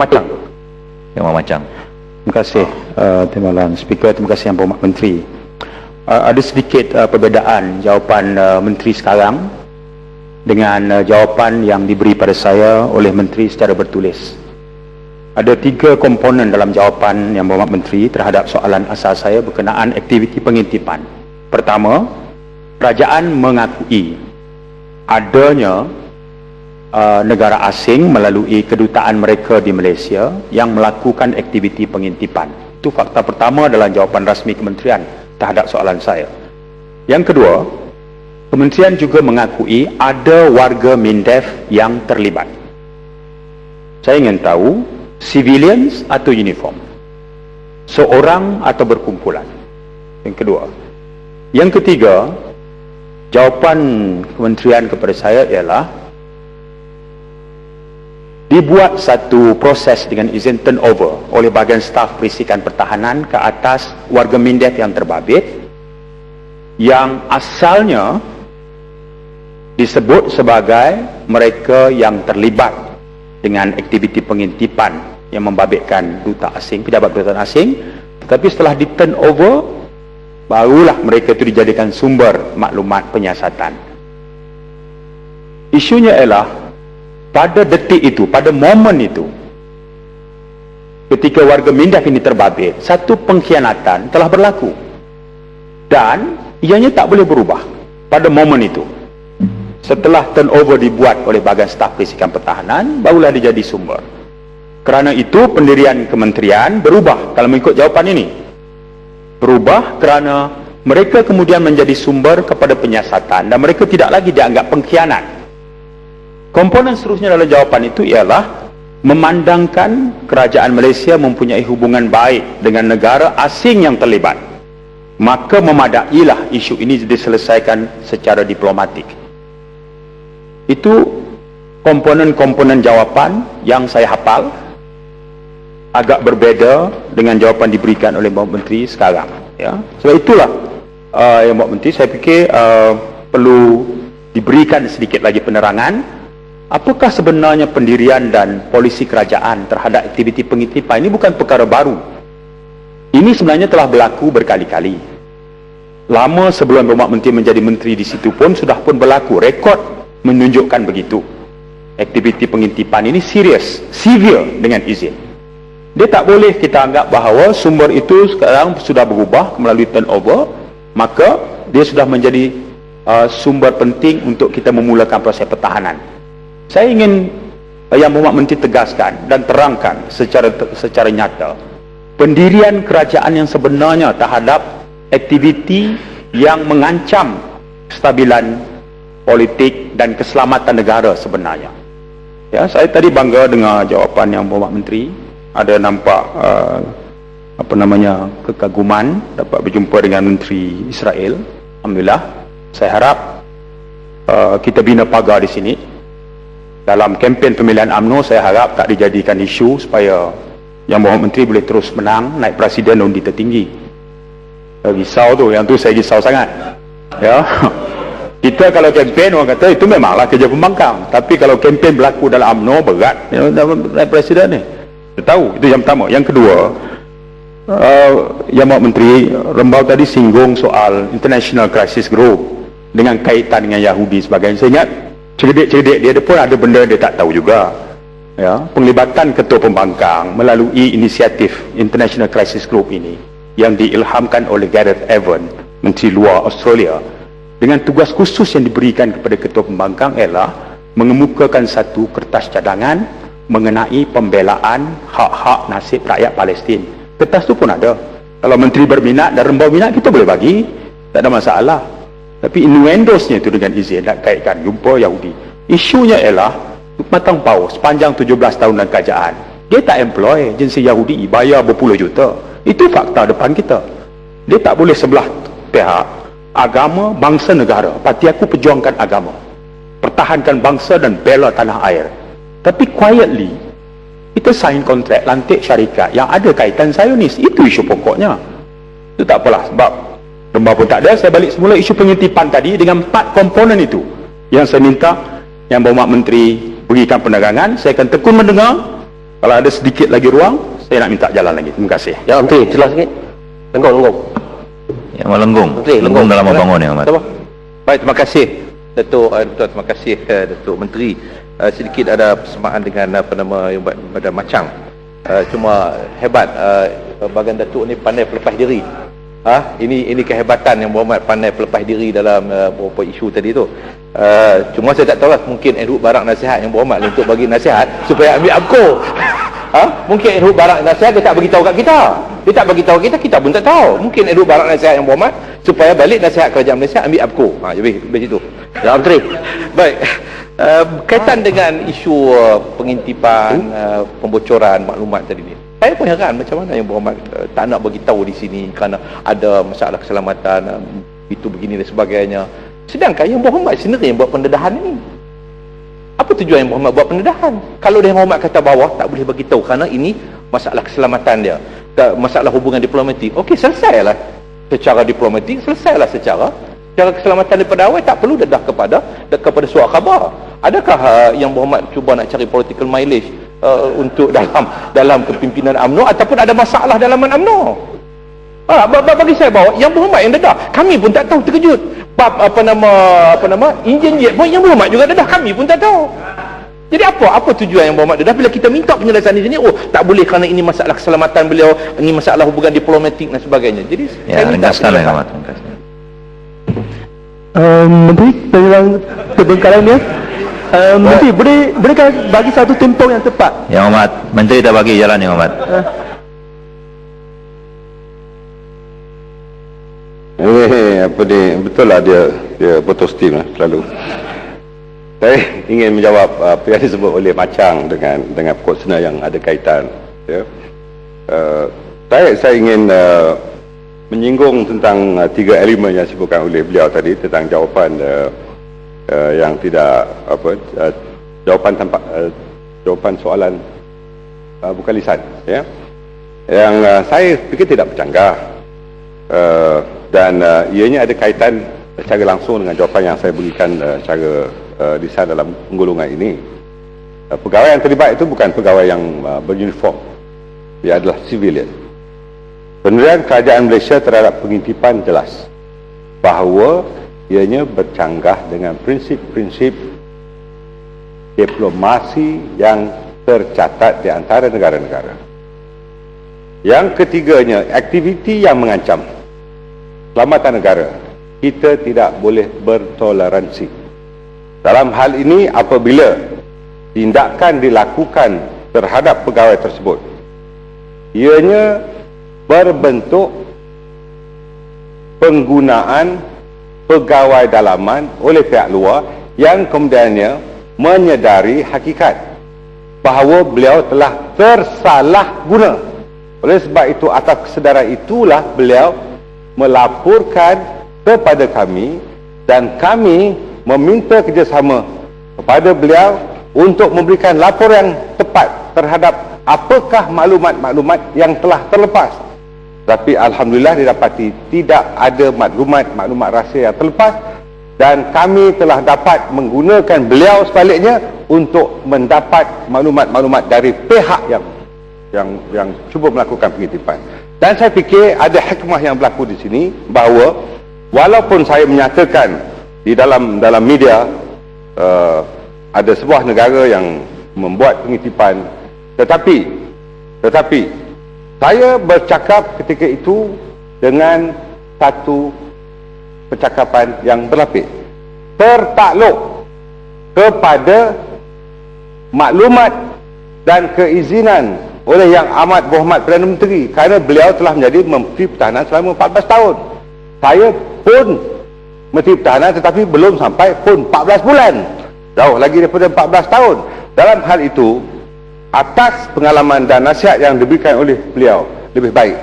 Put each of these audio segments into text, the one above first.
Macang. Yang Macang. Terima kasih Terima kasih Speaker, terima kasih Yang Berhormat Menteri. Ada sedikit perbezaan jawapan Menteri sekarang dengan jawapan yang diberi pada saya oleh Menteri secara bertulis. Ada 3 komponen dalam jawapan Yang Berhormat Menteri terhadap soalan asal saya berkenaan aktiviti pengintipan. Pertama, kerajaan mengakui adanya negara asing melalui kedutaan mereka di Malaysia yang melakukan aktiviti pengintipan. Itu fakta pertama dalam jawapan rasmi kementerian terhadap soalan saya. Yang kedua, kementerian juga mengakui ada warga MINDEF yang terlibat. Saya ingin tahu, civilians atau uniform? Seorang atau berkumpulan? Yang kedua. Yang ketiga, jawapan kementerian kepada saya ialah dibuat satu proses dengan izin turnover oleh bahagian staf Perisikan Pertahanan ke atas warga MINDEF yang terbabit yang asalnya disebut sebagai mereka yang terlibat dengan aktiviti pengintipan yang membabitkan duta asing, pejabat kedutaan asing, tetapi setelah di turnover barulah mereka itu dijadikan sumber maklumat penyiasatan. Isunya ialah pada detik itu, pada momen itu, ketika warga MINDEF ini terbabit, satu pengkhianatan telah berlaku dan ianya tak boleh berubah pada momen itu. Setelah turnover dibuat oleh bahagian staf Perisikan Pertahanan, barulah dia jadi sumber. Kerana itu pendirian kementerian berubah kalau mengikut jawapan ini. Berubah kerana mereka kemudian menjadi sumber kepada penyiasatan dan mereka tidak lagi dianggap pengkhianat. Komponen seterusnya dalam jawapan itu ialah memandangkan kerajaan Malaysia mempunyai hubungan baik dengan negara asing yang terlibat. Maka memadailah isu ini diselesaikan secara diplomatik. Itu komponen-komponen jawapan yang saya hafal, agak berbeza dengan jawapan diberikan oleh Bapak Menteri sekarang. Ya. Sebab itulah yang Bapak Menteri saya fikir perlu diberikan sedikit lagi penerangan. Apakah sebenarnya pendirian dan polisi kerajaan terhadap aktiviti pengintipan ini bukan perkara baru. Ini sebenarnya telah berlaku berkali-kali. Lama sebelum Berhormat Menteri menjadi menteri di situ pun sudah pun berlaku. Rekod menunjukkan begitu. Aktiviti pengintipan ini serius, severe dengan izin. Dia tak boleh kita anggap bahawa sumber itu sekarang sudah berubah melalui turnover, maka dia sudah menjadi sumber penting untuk kita memulakan proses pertahanan. Saya ingin Yang Berhormat Menteri tegaskan dan terangkan secara nyata pendirian kerajaan yang sebenarnya terhadap aktiviti yang mengancam kestabilan politik dan keselamatan negara sebenarnya. Ya, saya tadi bangga dengar jawapan Yang Berhormat Menteri. Ada nampak kekaguman dapat berjumpa dengan Menteri Israel. Alhamdulillah. Saya harap kita bina pagar di sini. Dalam kempen pemilihan UMNO, saya harap tak dijadikan isu supaya Yang Berhormat Menteri boleh terus menang naik presiden undi tertinggi. Risau tu, yang tu saya risau sangat. Ya. Kita kalau kempen orang kata itu memanglah kerja pembangkang, tapi kalau kempen berlaku dalam UMNO berat naik presiden ni. Kita tahu, itu yang pertama. Yang kedua, Yang Berhormat Menteri Rembau tadi singgung soal International Crisis Group dengan kaitan dengan Yahudi sebagainya. Saya ingat cerdik-cerdik dia pun ada benda dia tak tahu juga. Ya, penglibatan ketua pembangkang melalui inisiatif International Crisis Group ini yang diilhamkan oleh Gareth Evans, Menteri Luar Australia, dengan tugas khusus yang diberikan kepada ketua pembangkang ialah mengemukakan satu kertas cadangan mengenai pembelaan hak-hak nasib rakyat Palestin. Kertas tu pun ada. Kalau menteri berminat dan Rembau minat, kita boleh bagi, tak ada masalah. Tapi innuendosnya itu dengan izin nak kaitkan jumpa Yahudi. Isunya ialah Matang Pau sepanjang 17 tahun dalam kerajaan, dia tak employ agensi Yahudi, bayar berpuluh juta. Itu fakta depan kita. Dia tak boleh sebelah pihak agama, bangsa, negara. Parti aku perjuangkan agama, pertahankan bangsa dan bela tanah air. Tapi quietly kita sign kontrak lantik syarikat yang ada kaitan Zionis. Itu isu pokoknya. Itu tak apalah, sebab Rembau pun tak ada. Saya balik semula isu pengintipan tadi dengan 4 komponen itu yang saya minta Yang Berhormat Menteri berikan penerangan. Saya akan tekun mendengar Kalau ada sedikit lagi ruang, saya nak minta jalan lagi. Terima kasih. Ya Menteri, jelas sikit. Lenggong. Yang melenggung. Menteri, Lenggong dalam membangun Yang Hormat. Baik, terima kasih Datuk terima kasih Datuk Menteri. Sedikit ada persamaan dengan yang pada Macang. Cuma hebat bagian Datuk ni pandai pelepas diri. Ini kehebatan yang Berhormat pandai pelepas diri dalam beberapa isu tadi tu. Cuma saya tak tahu lah, mungkin Edhut Barak nasihat yang Berhormat untuk bagi nasihat supaya ambil ABKO. Mungkin Edhut Barak nasihat dia tak bagi tahu kat kita. Dia tak bagi tahu kita pun tak tahu. Mungkin Edhut Barak nasihat yang Berhormat supaya balik nasihat kerajaan Malaysia ambil ABKO. Lebih situ. Ya Menteri. Baik. Kaitan dengan isu pengintipan, pembocoran maklumat tadi ni. Saya pun heran macam mana yang Berhormat tak nak bagi tahu di sini kerana ada masalah keselamatan, itu begini dan sebagainya. Sedangkan yang Berhormat sendiri yang buat pendedahan ini. Apa tujuan yang Berhormat buat pendedahan? Kalau dia Berhormat kata bawah tak boleh bagi tahu kerana ini masalah keselamatan dia, masalah hubungan diplomatik. Okey, selesailah secara diplomatik, selesailah secara keselamatan daripada awal, tak perlu dedah kepada surat khabar. Adakah yang Berhormat cuba nak cari political mileage untuk dalam kepimpinan UMNO ataupun ada masalah dalam UMNO? Bagi saya bahawa yang Berhormat yang dedah, kami pun tak tahu, terkejut. Enjin jet pun yang Berhormat juga dedah, kami pun tak tahu. Jadi apa tujuan yang Berhormat dedah bila kita minta penjelasan di sini? Tak boleh kerana ini masalah keselamatan beliau, ini masalah hubungan diplomatik dan sebagainya. Jadi saya minta penjelasan. Menteri, dalam kebengkalan dia, Menteri, bolehkah bagi satu tempoh yang tepat? Yang Hormat, Menteri tak bagi jalan Yang Hormat. Betul lah dia botol steam lah selalu. Saya ingin menjawab apa yang disebut oleh Macang dengan pokok senar yang ada kaitan. Ya. Saya ingin menyinggung tentang 3 elemen yang disebutkan oleh beliau tadi tentang jawapan yang tidak jawapan soalan bukan lisan, ya, yang saya fikir tidak bercanggah, dan ianya ada kaitan secara langsung dengan jawapan yang saya berikan secara lisan dalam penggolongan ini. Pegawai yang terlibat itu bukan pegawai yang beruniform, dia adalah civilian. Penilaian kerajaan Malaysia terhadap pengintipan jelas bahawa ianya bercanggah dengan prinsip-prinsip diplomasi yang tercatat di antara negara-negara. Yang ketiganya, aktiviti yang mengancam keselamatan negara, kita tidak boleh bertoleransi. Dalam hal ini, apabila tindakan dilakukan terhadap pegawai tersebut, ianya berbentuk penggunaan pegawai dalaman oleh pihak luar yang kemudiannya menyedari hakikat bahawa beliau telah tersalah guna. Oleh sebab itu, atas kesedaran itulah beliau melaporkan kepada kami dan kami meminta kerjasama kepada beliau untuk memberikan laporan yang tepat terhadap apakah maklumat-maklumat yang telah terlepas. Tapi Alhamdulillah didapati tidak ada maklumat rahsia yang terlepas dan kami telah dapat menggunakan beliau sebaliknya untuk mendapat maklumat-maklumat dari pihak yang cuba melakukan pengintipan. Dan saya fikir ada hikmah yang berlaku di sini bahawa walaupun saya menyatakan di dalam media ada sebuah negara yang membuat pengintipan, tetapi saya bercakap ketika itu dengan satu percakapan yang berlapis, tertakluk kepada maklumat dan keizinan oleh Yang Amat Berhormat Perdana Menteri kerana beliau telah menjadi Menteri Pertahanan selama 14 tahun. Saya pun Menteri Pertahanan tetapi belum sampai pun 14 bulan. Jauh lagi daripada 14 tahun. Dalam hal itu, atas pengalaman dan nasihat yang diberikan oleh beliau, lebih baik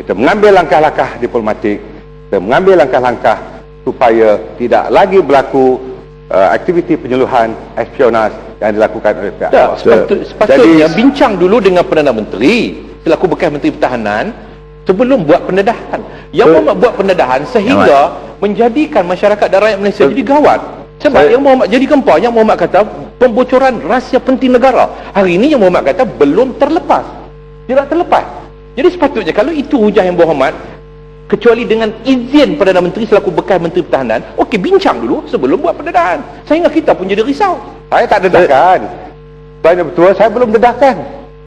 kita mengambil langkah-langkah diplomatik, kita mengambil langkah-langkah supaya tidak lagi berlaku aktiviti penyuluhan, espionase yang dilakukan oleh pihak luar. Sepatutnya bincang dulu dengan Perdana Menteri selaku bekas Menteri Pertahanan sebelum buat pendedahan. Yang buat pendedahan sehingga menjadikan masyarakat dan rakyat Malaysia jadi gawat. Sebab yang Muhammad jadi gempar, yang Muhammad kata pembocoran rahsia penting negara. Hari ini yang Muhammad kata belum terlepas. Tidak terlepas. Jadi sepatutnya kalau itu hujah yang Muhammad, kecuali dengan izin Perdana Menteri selaku bekas Menteri Pertahanan, okey, bincang dulu sebelum buat pendedahan. Sehingga kita pun jadi risau. Saya tak dedahkan. Banyak betul, saya belum dedahkan.